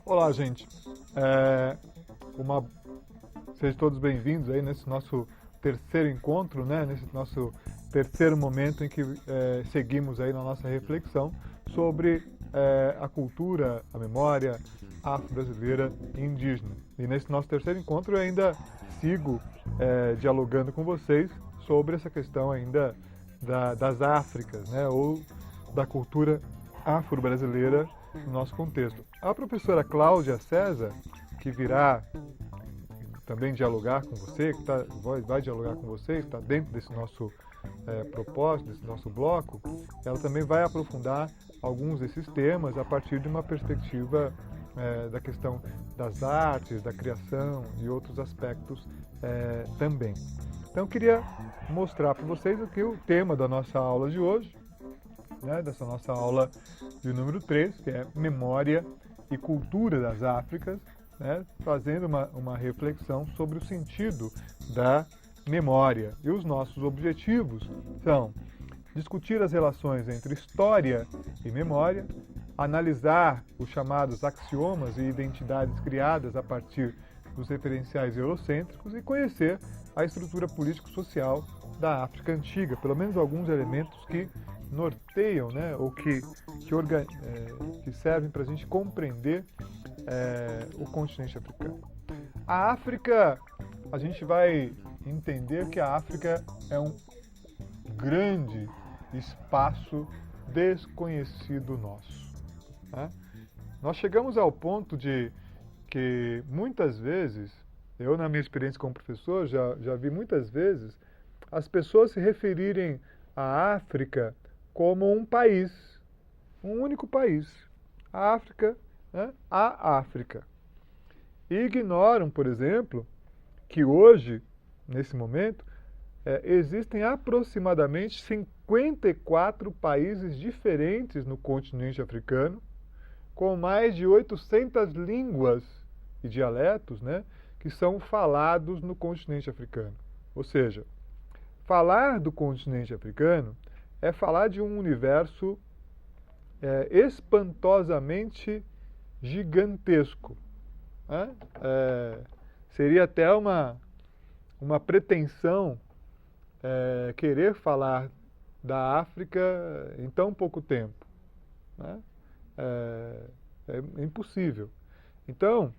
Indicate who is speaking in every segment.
Speaker 1: Olá, gente. É, Sejam todos bem-vindos aí nesse nosso terceiro encontro, né? Nesse nosso terceiro momento em que seguimos aí na nossa reflexão sobre a cultura, a memória afro-brasileira e indígena. E nesse nosso terceiro encontro eu ainda sigo dialogando com vocês sobre essa questão ainda das Áfricas, né? Ou da cultura afro-brasileira no nosso contexto. A professora Cláudia César, que virá também dialogar com você, vai dialogar com você, está dentro desse nosso propósito, desse nosso bloco, ela também vai aprofundar alguns desses temas a partir de uma perspectiva da questão das artes, da criação e outros aspectos também. Então eu queria mostrar para vocês aqui o tema da nossa aula de hoje, né, dessa nossa aula de número 3, que é Memória e Cultura das Áfricas, né, fazendo uma reflexão sobre o sentido da memória. E os nossos objetivos são discutir as relações entre história e memória, analisar os chamados axiomas e identidades criadas a partir dos referenciais eurocêntricos e conhecer a estrutura político-social da África Antiga, pelo menos alguns elementos que norteiam, né, ou que servem para a gente compreender o continente africano. A África, a gente vai entender que a África é um grande espaço desconhecido nosso, né? Nós chegamos ao ponto de que muitas vezes, eu na minha experiência como professor, já vi muitas vezes as pessoas se referirem à África como um país, um único país, a África, né? A África. E ignoram, por exemplo, que hoje, nesse momento, existem aproximadamente 54 países diferentes no continente africano, com mais de 800 línguas e dialetos, né, que são falados no continente africano. Ou seja, falar do continente africano é falar de um universo espantosamente gigantesco, né? Seria até uma pretensão querer falar da África em tão pouco tempo, né? É impossível. Então,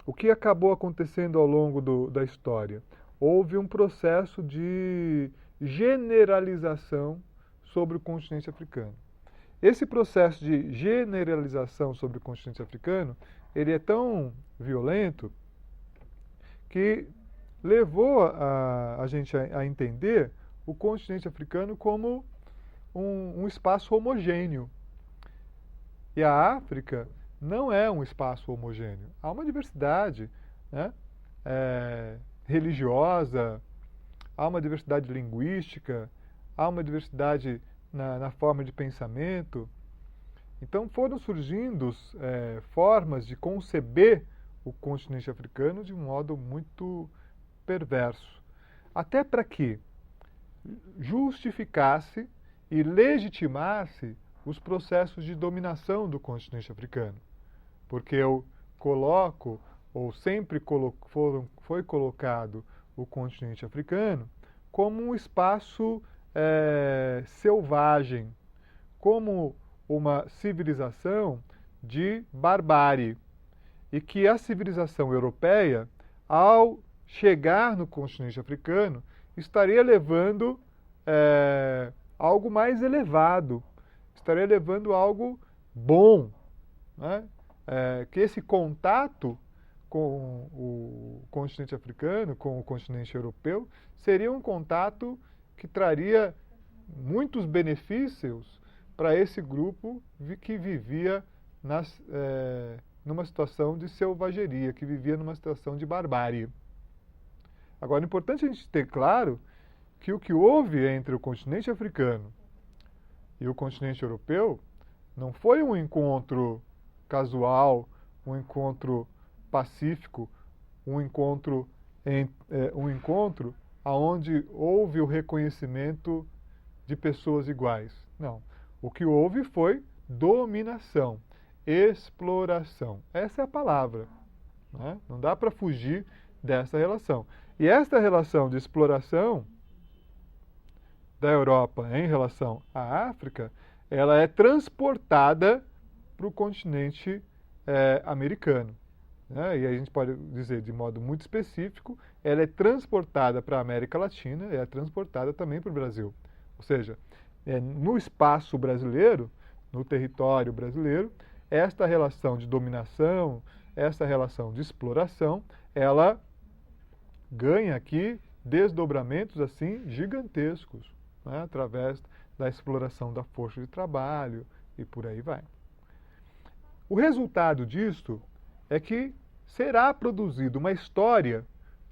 Speaker 1: o que acabou acontecendo ao longo da história? Houve um processo de generalização sobre o continente africano. Esse processo de generalização sobre o continente africano, ele é tão violento que levou a gente a entender o continente africano como um espaço homogêneo. E a África não é um espaço homogêneo. Há uma diversidade, né, religiosa, há uma diversidade linguística, há uma diversidade na forma de pensamento. Então foram surgindo formas de conceber o continente africano de um modo muito perverso. Até para que justificasse e legitimasse os processos de dominação do continente africano. Porque eu coloco, ou sempre foi colocado o continente africano como um espaço selvagem, como uma civilização de barbárie. E que a civilização europeia, ao chegar no continente africano, estaria levando algo mais elevado, estaria levando algo bom, né? Que esse contato com o continente africano, com o continente europeu, seria um contato que traria muitos benefícios para esse grupo que vivia numa situação de selvageria, que vivia numa situação de barbárie. Agora, é importante a gente ter claro que o que houve entre o continente africano e o continente europeu não foi um encontro casual, um encontro pacífico, um encontro aonde houve o reconhecimento de pessoas iguais. Não. O que houve foi dominação, exploração. Essa é a palavra. Né? Não dá para fugir dessa relação. E esta relação de exploração da Europa em relação à África, ela é transportada para o continente americano. Né? E aí a gente pode dizer de modo muito específico, ela é transportada para a América Latina e é transportada também para o Brasil. Ou seja, no espaço brasileiro, no território brasileiro, esta relação de dominação, essa relação de exploração, ela ganha aqui desdobramentos assim gigantescos, né? Através da exploração da força de trabalho e por aí vai. O resultado disto é que será produzida uma história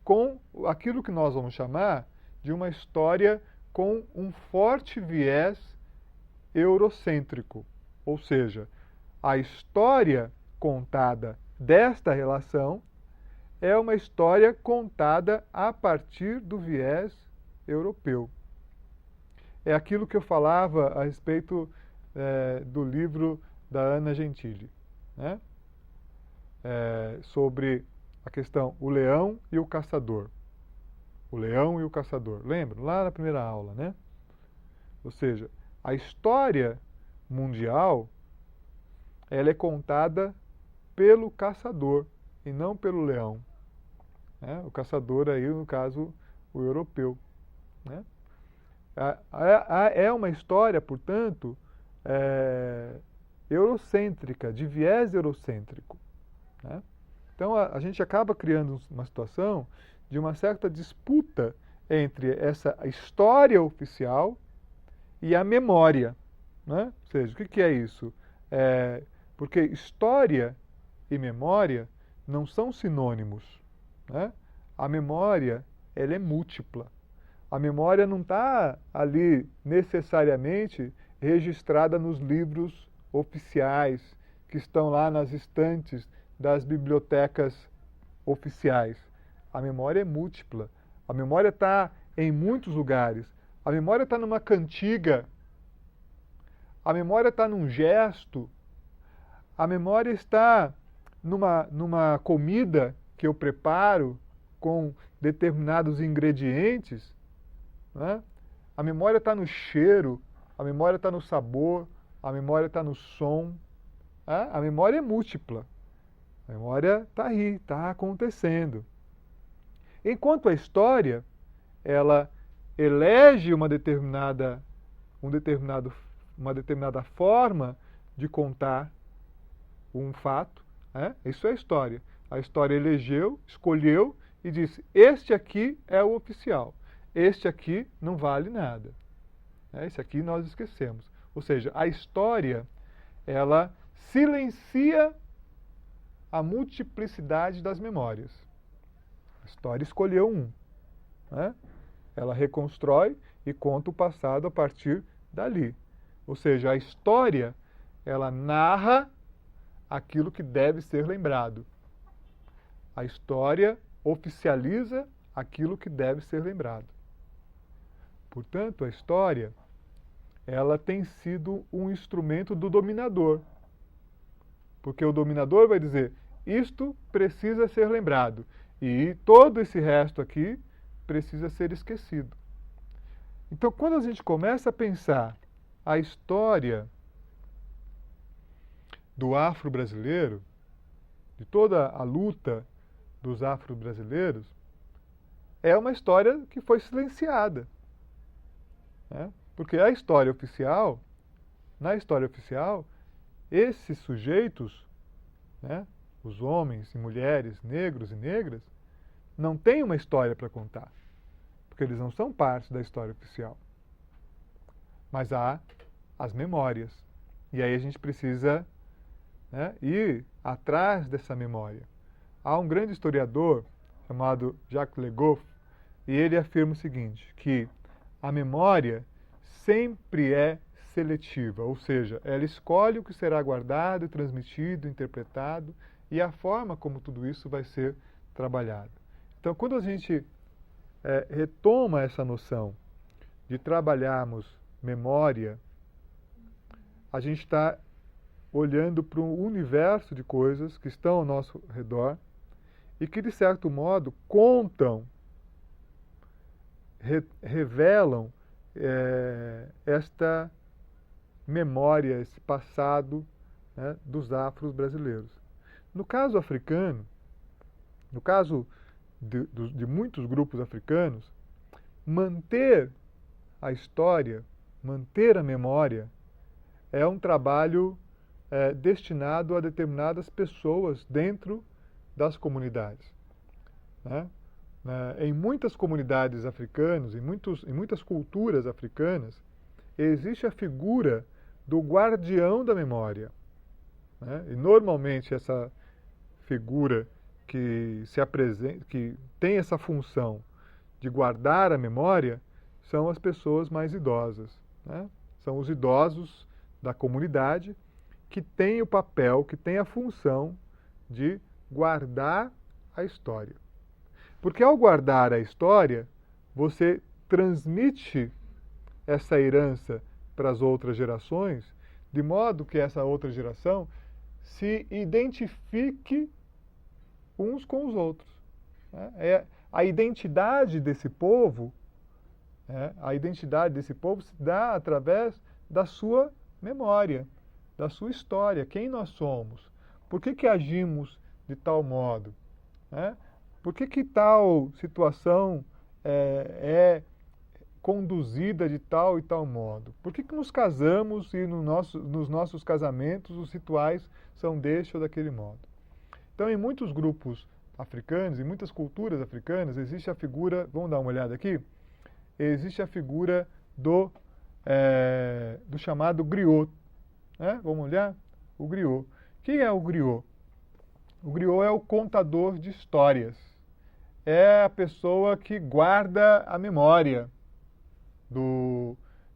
Speaker 1: com aquilo que nós vamos chamar de uma história com um forte viés eurocêntrico. Ou seja, a história contada desta relação é uma história contada a partir do viés europeu. É aquilo que eu falava a respeito do livro da Ana Gentili, né? Sobre a questão o leão e o caçador. O leão e o caçador. Lembram? Lá na primeira aula, né? Ou seja, a história mundial ela é contada pelo caçador e não pelo leão. Né? O caçador aí, no caso, o europeu. Né? É uma história, portanto, eurocêntrica, de viés eurocêntrico. Né? Então, a gente acaba criando uma situação de uma certa disputa entre essa história oficial e a memória. Né? Ou seja, o que é isso? Porque história e memória não são sinônimos. Né? A memória, ela é múltipla. A memória não está ali necessariamente registrada nos livros oficiais que estão lá nas estantes das bibliotecas oficiais. A memória é múltipla. A memória está em muitos lugares. A memória está numa cantiga. A memória está num gesto. A memória está numa comida que eu preparo com determinados ingredientes. Né? A memória está no cheiro, a memória está no sabor, a memória está no som. Né? A memória é múltipla. A memória está aí, está acontecendo. Enquanto a história, ela elege uma determinada forma de contar um fato. Né? Isso é a história. A história elegeu, escolheu e disse, este aqui é o oficial. Este aqui não vale nada. Esse aqui nós esquecemos. Ou seja, a história, ela silencia a multiplicidade das memórias. A história escolheu um. Né? Ela reconstrói e conta o passado a partir dali. Ou seja, a história, ela narra aquilo que deve ser lembrado. A história oficializa aquilo que deve ser lembrado. Portanto, a história, ela tem sido um instrumento do dominador. Porque o dominador vai dizer, isto precisa ser lembrado. E todo esse resto aqui precisa ser esquecido. Então, quando a gente começa a pensar a história do afro-brasileiro, de toda a luta dos afro-brasileiros, é uma história que foi silenciada. Né? Porque na história oficial, esses sujeitos, né, os homens e mulheres, negros e negras, não têm uma história para contar. Porque eles não são parte da história oficial. Mas há as memórias. E aí a gente precisa, né, ir atrás dessa memória. Há um grande historiador chamado Jacques Le Goff, e ele afirma o seguinte, que a memória sempre é seletiva, ou seja, ela escolhe o que será guardado, transmitido, interpretado e a forma como tudo isso vai ser trabalhado. Então, quando a gente retoma essa noção de trabalharmos memória, a gente está olhando para um universo de coisas que estão ao nosso redor e que, de certo modo, contam, revelam esta memória, esse passado, né, dos afros brasileiros. No caso africano, no caso de muitos grupos africanos, manter a história, manter a memória, é um trabalho destinado a determinadas pessoas dentro das comunidades, né? Em muitas comunidades africanas, em muitas culturas africanas, existe a figura do guardião da memória, né? E normalmente essa figura que se apresenta, que tem essa função de guardar a memória, são as pessoas mais idosas, né? São os idosos da comunidade que têm o papel, que têm a função de guardar a história. Porque ao guardar a história, você transmite essa herança para as outras gerações, de modo que essa outra geração se identifique uns com os outros, né? A identidade desse povo, a identidade desse povo se dá através da sua memória, da sua história, quem nós somos, por que agimos de tal modo, né? Por que tal situação é conduzida de tal e tal modo? Por que nos casamos e nos nossos casamentos os rituais são deste ou daquele modo? Então, em muitos grupos africanos, em muitas culturas africanas, existe a figura, vamos dar uma olhada aqui, existe a figura do chamado griot, né? Vamos olhar? O griot. Quem é o griot? O griot é o contador de histórias. É a pessoa que guarda a memória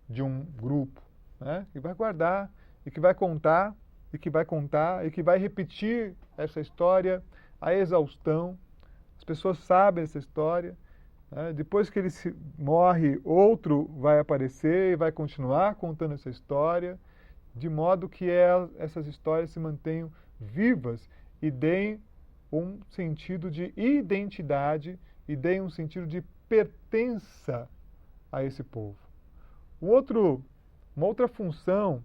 Speaker 1: de um grupo, né? Que vai guardar e que vai contar, e que vai contar, e que vai repetir essa história à exaustão. As pessoas sabem essa história, né? Depois que ele morre, outro vai aparecer e vai continuar contando essa história, de modo que essas histórias se mantenham vivas e deem um sentido de identidade e deem um sentido de pertença a esse povo. Uma outra função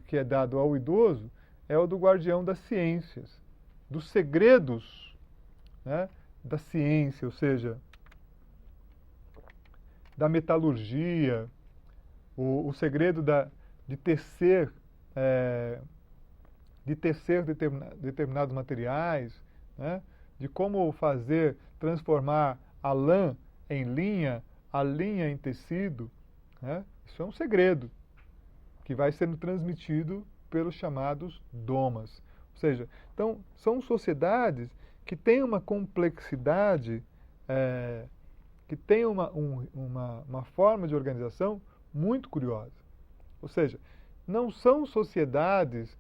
Speaker 1: que é dado ao idoso é o do guardião das ciências, dos segredos, né, da ciência, ou seja, da metalurgia, o segredo de tecer determinados materiais, né, de como transformar a lã em linha, a linha em tecido, né? Isso é um segredo que vai sendo transmitido pelos chamados domas. Ou seja, então, são sociedades que têm uma complexidade, que têm uma forma de organização muito curiosa. Ou seja, não são sociedades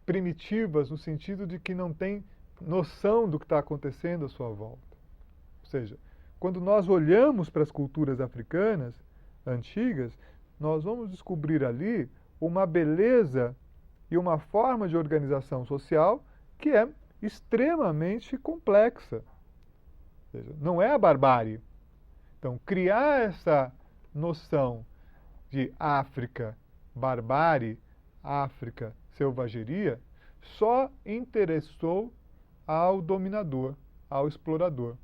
Speaker 1: primitivas no sentido de que não têm noção do que está acontecendo à sua volta. Ou seja, quando nós olhamos para as culturas africanas antigas, nós vamos descobrir ali uma beleza e uma forma de organização social que é extremamente complexa. Ou seja, não é a barbárie. Então, criar essa noção de África, barbárie, África, selvageria, só interessou ao dominador, ao explorador,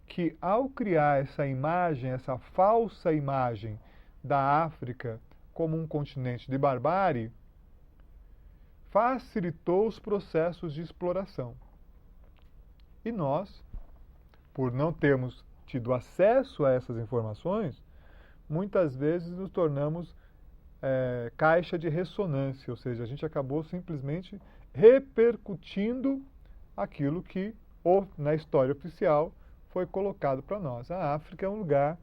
Speaker 1: que ao criar essa imagem, essa falsa imagem da África como um continente de barbárie, facilitou os processos de exploração. E nós, por não termos tido acesso a essas informações, muitas vezes nos tornamos caixa de ressonância, ou seja, a gente acabou simplesmente repercutindo aquilo que, na história oficial, foi colocado para nós. A África é um lugar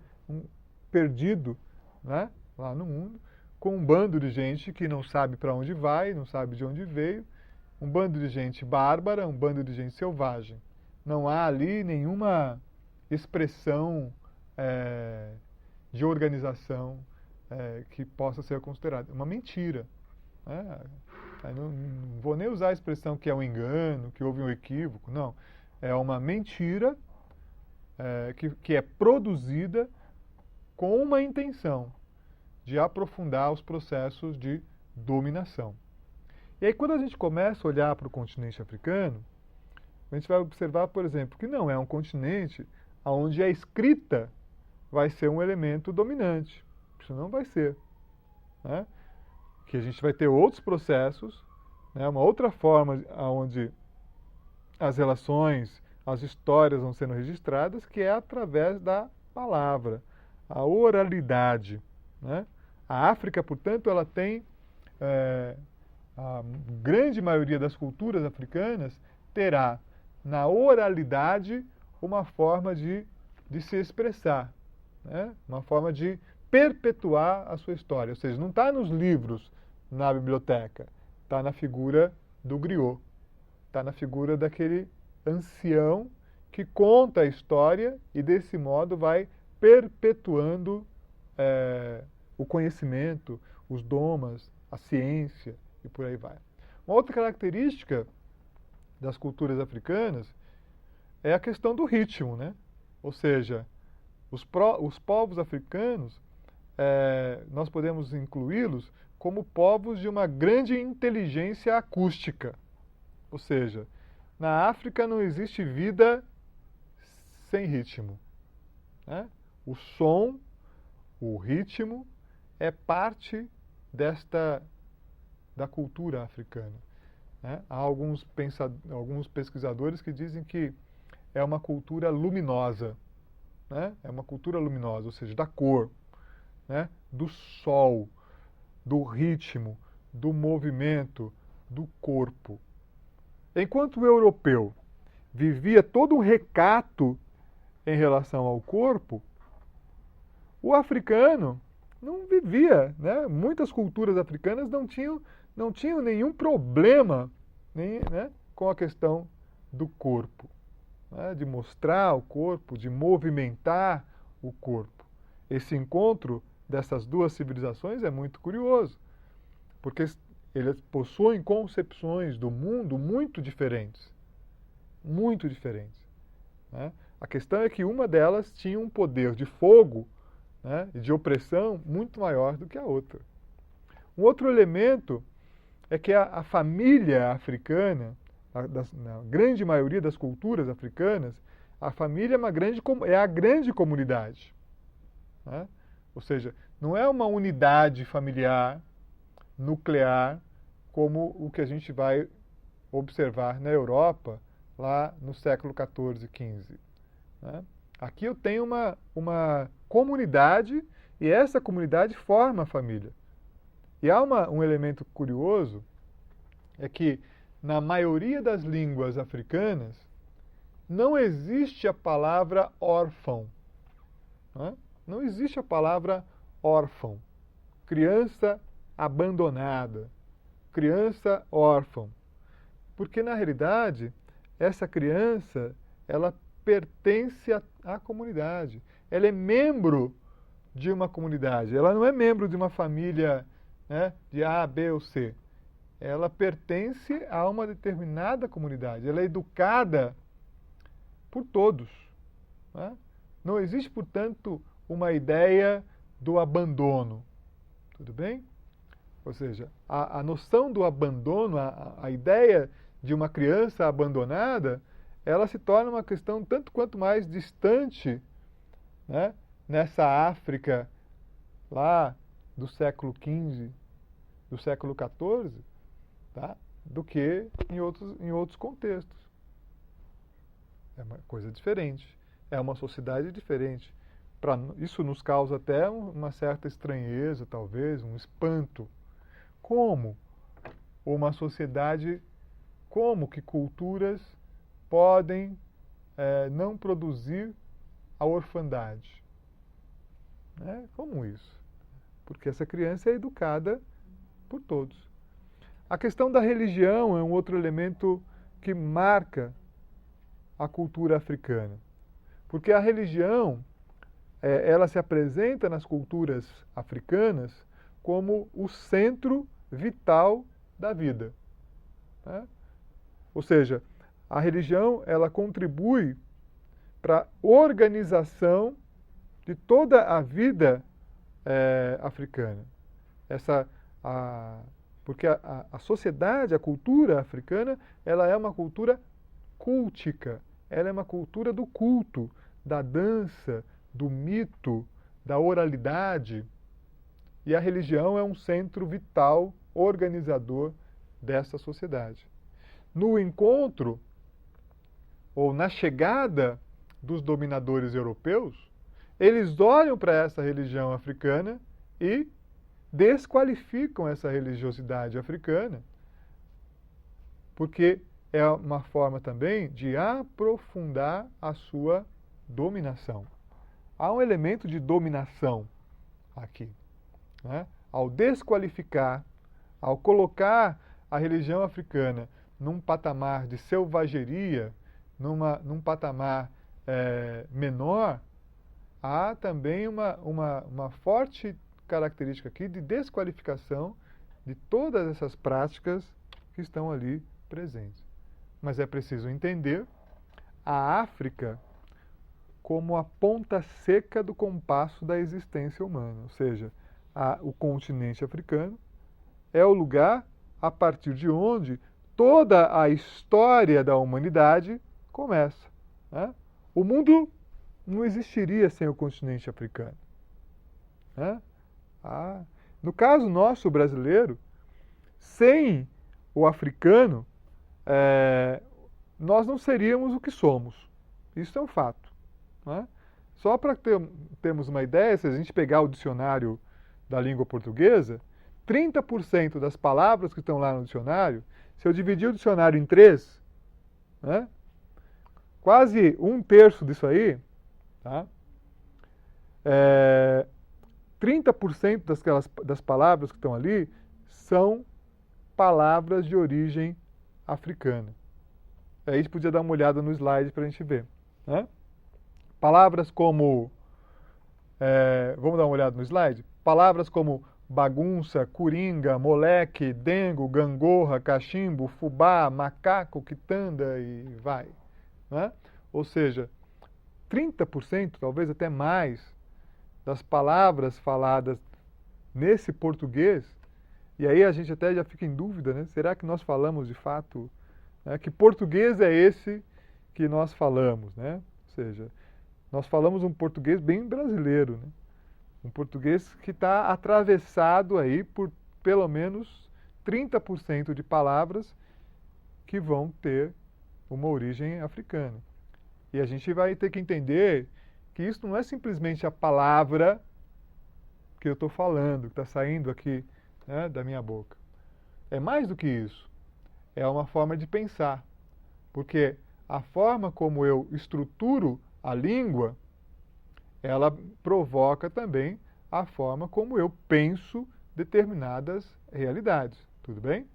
Speaker 1: perdido, né, lá no mundo, com um bando de gente que não sabe para onde vai, não sabe de onde veio, um bando de gente bárbara, um bando de gente selvagem. não há ali nenhuma expressão de organização que possa ser considerada. É uma mentira. Né? Não vou nem usar a expressão que é um engano, que houve um equívoco, não. É uma mentira que é produzida com uma intenção de aprofundar os processos de dominação. E aí, quando a gente começa a olhar para o continente africano, a gente vai observar, por exemplo, que não é um continente onde a escrita vai ser um elemento dominante. Isso não vai ser. Né? Que a gente vai ter outros processos, né? Uma outra forma onde as relações, as histórias vão sendo registradas, que é através da palavra, a oralidade. Né? A África, portanto, ela tem, a grande maioria das culturas africanas terá na oralidade uma forma de se expressar, né? Uma forma de perpetuar a sua história. Ou seja, não está nos livros, na biblioteca, está na figura do griot, está na figura daquele ancião que conta a história e, desse modo, vai perpetuando o conhecimento, os domas, a ciência e por aí vai. Uma outra característica das culturas africanas é a questão do ritmo, né? Ou seja, os povos africanos, nós podemos incluí-los como povos de uma grande inteligência acústica. Ou seja, na África não existe vida sem ritmo. Né? O som, o ritmo, é parte da cultura africana. Né? Há alguns pesquisadores que dizem que é uma cultura luminosa. Né? É uma cultura luminosa, ou seja, da cor, né? Do sol, do ritmo, do movimento, do corpo. Enquanto o europeu vivia todo um recato em relação ao corpo, o africano não vivia, né? Muitas culturas africanas não tinham nenhum problema né, com a questão do corpo, né? De mostrar o corpo, de movimentar o corpo. Esse encontro dessas duas civilizações é muito curioso, porque eles possuem concepções do mundo muito diferentes. Muito diferentes. Né? A questão é que uma delas tinha um poder de fogo, né, e de opressão muito maior do que a outra. Um outro elemento é que a família africana, na grande maioria das culturas africanas, a família é a grande comunidade. Né? Ou seja, não é uma unidade familiar, nuclear, como o que a gente vai observar na Europa, lá no século XIV e XV. Né? Aqui eu tenho uma comunidade e essa comunidade forma a família. E há um elemento curioso, é que na maioria das línguas africanas não existe a palavra órfão. Né? Não existe a palavra órfão. Criança abandonada, criança órfã. Porque na realidade, essa criança, ela pertence à comunidade. Ela é membro de uma comunidade. Ela não é membro de uma família, né, de A, B ou C. Ela pertence a uma determinada comunidade. Ela é educada por todos. Né? Não existe, portanto, uma ideia do abandono. Tudo bem? Ou seja, a noção do abandono, a ideia de uma criança abandonada, ela se torna uma questão tanto quanto mais distante, né, nessa África lá do século XV, do século XIV, tá, do que em outros contextos. É uma coisa diferente, é uma sociedade diferente. Isso nos causa até uma certa estranheza, talvez, um espanto. Como uma sociedade, como que culturas podem não produzir a orfandade? Né? Como isso? Porque essa criança é educada por todos. A questão da religião é um outro elemento que marca a cultura africana? Porque a religião, ela se apresenta nas culturas africanas como o centro vital da vida, né? Ou seja, a religião, ela contribui para a organização de toda a vida africana. Porque a sociedade, a cultura africana, ela é uma cultura cultica, ela é uma cultura do culto, da dança, do mito, da oralidade. E a religião é um centro vital, organizador dessa sociedade. No encontro, ou na chegada dos dominadores europeus, eles olham para essa religião africana e desqualificam essa religiosidade africana, porque é uma forma também de aprofundar a sua dominação. Há um elemento de dominação aqui, né? Ao desqualificar, ao colocar a religião africana num patamar de selvageria, num patamar menor, há também uma forte característica aqui de desqualificação de todas essas práticas que estão ali presentes. Mas é preciso entender a África como a ponta seca do compasso da existência humana, ou seja, o continente africano é o lugar a partir de onde toda a história da humanidade começa, né? O mundo não existiria sem o continente africano, né? No caso nosso brasileiro, sem o africano, nós não seríamos o que somos. Isso é um fato, né? Só para termos uma ideia, se a gente pegar o dicionário da língua portuguesa, 30% das palavras que estão lá no dicionário, se eu dividir o dicionário em 3, né, quase 1/3 disso aí, tá? 30% das palavras que estão ali são palavras de origem africana. Aí a gente podia dar uma olhada no slide para a gente ver, né? Palavras como... vamos dar uma olhada no slide? Palavras como bagunça, coringa, moleque, dengo, gangorra, cachimbo, fubá, macaco, quitanda e vai, né? Ou seja, 30%, talvez até mais, das palavras faladas nesse português, e aí a gente até já fica em dúvida, né? Será que nós falamos de fato, né? Que português é esse que nós falamos, né? Ou seja, nós falamos um português bem brasileiro, né? Um português que está atravessado aí por pelo menos 30% de palavras que vão ter uma origem africana. E a gente vai ter que entender que isso não é simplesmente a palavra que eu estou falando, que está saindo aqui, né, da minha boca. É mais do que isso. É uma forma de pensar. Porque a forma como eu estruturo a língua, ela provoca também a forma como eu penso determinadas realidades. Tudo bem?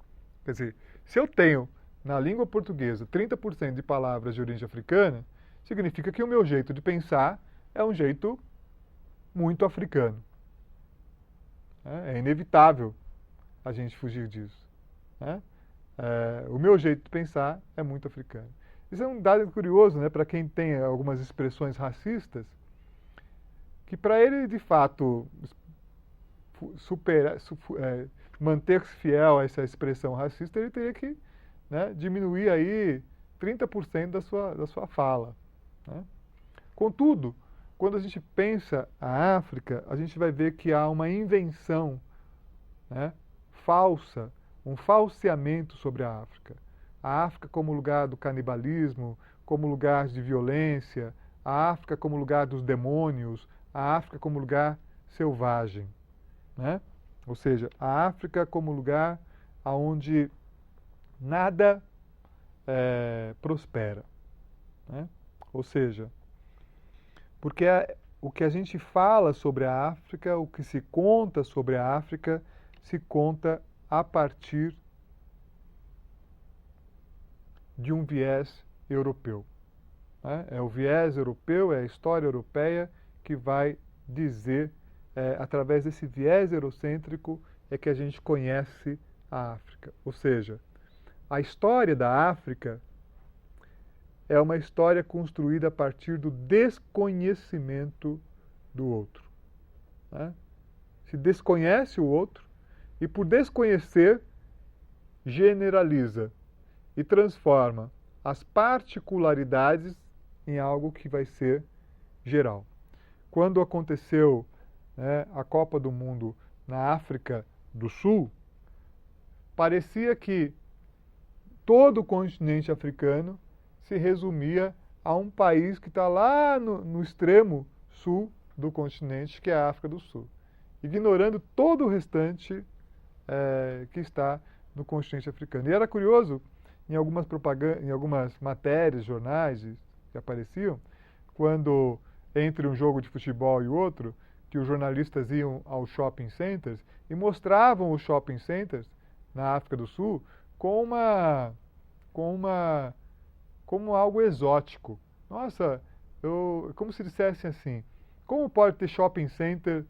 Speaker 1: Quer dizer, se eu tenho na língua portuguesa 30% de palavras de origem africana, significa que o meu jeito de pensar é um jeito muito africano. É inevitável a gente fugir disso, né? O meu jeito de pensar é muito africano. Isso é um dado curioso, né, para quem tem algumas expressões racistas, que para ele, de fato, manter-se fiel a essa expressão racista, ele teria que, né, diminuir aí 30% da sua fala, né? Contudo, quando a gente pensa a África, a gente vai ver que há uma invenção, né, falsa, um falseamento sobre a África. A África como lugar do canibalismo, como lugar de violência, a África como lugar dos demônios, a África como lugar selvagem, né? Ou seja, a África como lugar onde nada prospera, né? Ou seja, porque o que a gente fala sobre a África, o que se conta sobre a África, se conta a partir de um viés europeu. né? É o viés europeu, é a história europeia que vai dizer, através desse viés eurocêntrico, é que a gente conhece a África. Ou seja, a história da África é uma história construída a partir do desconhecimento do outro, né? Se desconhece o outro e, por desconhecer, generaliza e transforma as particularidades em algo que vai ser geral. Quando aconteceu, né, a Copa do Mundo na África do Sul, parecia que todo o continente africano se resumia a um país que está lá no extremo sul do continente, que é a África do Sul, ignorando todo o restante que está no continente africano. E era curioso, em algumas propagandas, em algumas matérias, jornais que apareciam, quando entre um jogo de futebol e outro, que os jornalistas iam aos shopping centers e mostravam os shopping centers na África do Sul como algo exótico. Nossa, como se dissessem assim, como pode ter shopping center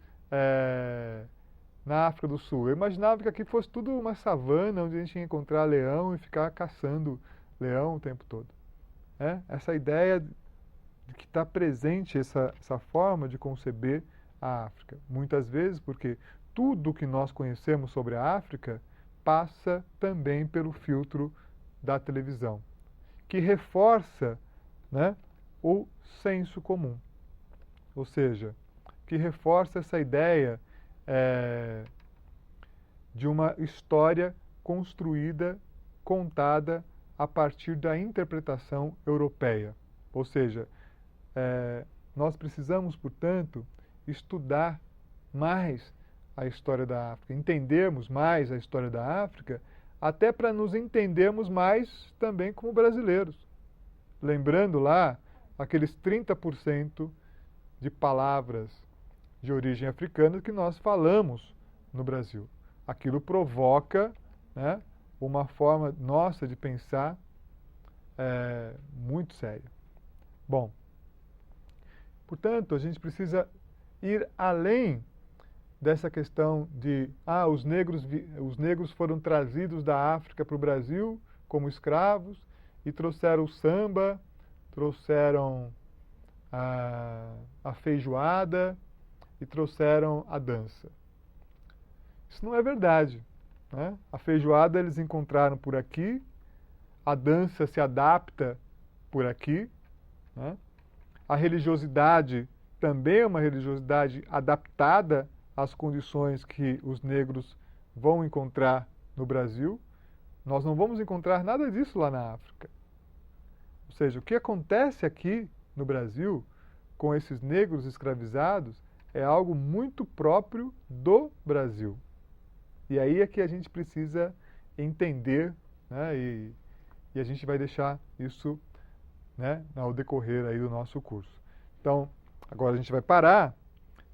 Speaker 1: na África do Sul? Eu imaginava que aqui fosse tudo uma savana, onde a gente ia encontrar leão e ficar caçando leão o tempo todo. Essa ideia de que está presente essa forma de conceber a África. Muitas vezes porque tudo que nós conhecemos sobre a África passa também pelo filtro da televisão, que reforça, né, o senso comum. Ou seja, que reforça essa ideia de uma história construída, contada a partir da interpretação europeia. Ou seja, nós precisamos, portanto, estudar mais a história da África, entendermos mais a história da África, até para nos entendermos mais também como brasileiros. Lembrando lá aqueles 30% de palavras de origem africana que nós falamos no Brasil. Aquilo provoca, né, uma forma nossa de pensar muito séria. Bom, portanto, a gente precisa ir além dessa questão de os negros foram trazidos da África para o Brasil como escravos e trouxeram o samba, trouxeram a feijoada e trouxeram a dança. Isso não é verdade, né? A feijoada eles encontraram por aqui, a dança se adapta por aqui, né? A religiosidade também é uma religiosidade adaptada às condições que os negros vão encontrar no Brasil. Nós não vamos encontrar nada disso lá na África. Ou seja, o que acontece aqui no Brasil com esses negros escravizados é algo muito próprio do Brasil. E aí é que a gente precisa entender, né, e a gente vai deixar isso, né, ao decorrer aí do nosso curso. Então, agora a gente vai parar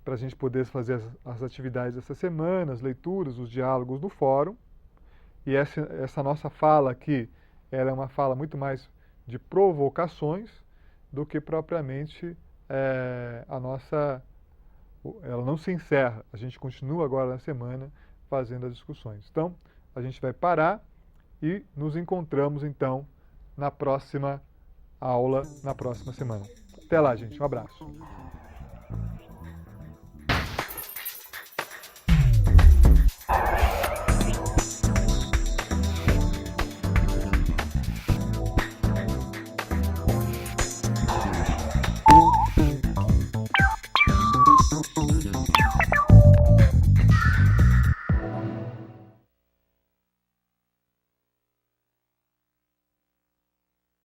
Speaker 1: para a gente poder fazer as atividades dessa semana, as leituras, os diálogos no fórum. E essa nossa fala aqui, ela é uma fala muito mais de provocações do que propriamente ela não se encerra. A gente continua agora na semana fazendo as discussões. Então, a gente vai parar e nos encontramos então na próxima aula, na próxima semana. Até lá, gente. Um abraço.